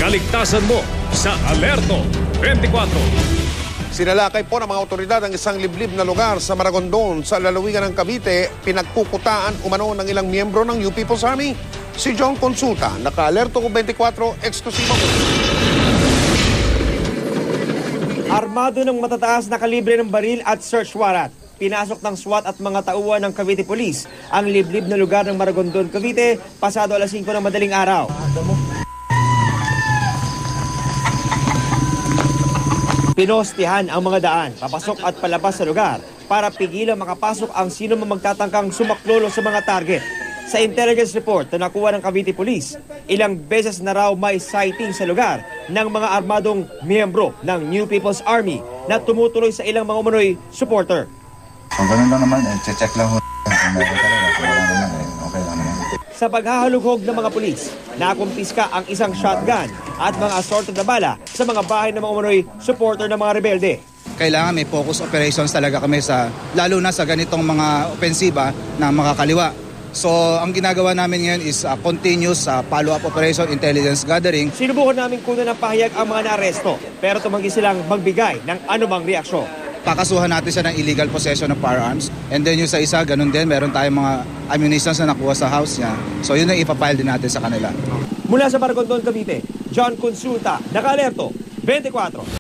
Kaligtasan mo sa Alerto 24. Sinalakay po ng mga otoridad ang isang liblib na lugar sa Maragondon sa lalawigan ng Cavite. Pinagkukutaan umano ng ilang miyembro ng New People's Army. Si John Consulta, naka-Alerto 24, eksklusibo. Armado ng matataas na kalibre ng baril at search warrant. Pinasok ng SWAT at mga tauhan ng Cavite Police ang liblib na lugar ng Maragondon, Cavite, pasado alas 5 ng madaling araw. Pinostihan ang mga daan, papasok at palabas sa lugar para pigilang makapasok ang sino mang magtatangkang sumaklolo sa mga target. Sa intelligence report na nakuha ng Cavite Police, ilang beses na raw may sighting sa lugar ng mga armadong miyembro ng New People's Army na tumutuloy sa ilang mga umunoy supporter. Kung ganun lang naman, check lang ho. Meron talaga. Kung wala naman, okay lang naman. Sa paghahalughog ng mga pulis, nakumpiska ang isang shotgun at mga assorted na bala sa mga bahay ng mga umunoy supporter ng mga rebelde. Kailangan may focus operations talaga kami lalo na sa ganitong mga opensiba na makakaliwa. So ang ginagawa namin ngayon is continuous follow-up operation, intelligence gathering. Sinubukan namin kunan ng pahayag ang mga naaresto pero tumanggi silang magbigay ng anumang reaksyon. Pakasuhan natin siya ng illegal possession of firearms. And then yung sa isa, ganun din, meron tayong mga ammunitions na nakuha sa house niya. So yun ang ipapile din natin sa kanila. Mula sa Maragondon, Cavite, John Consulta, naka-Alerto 24.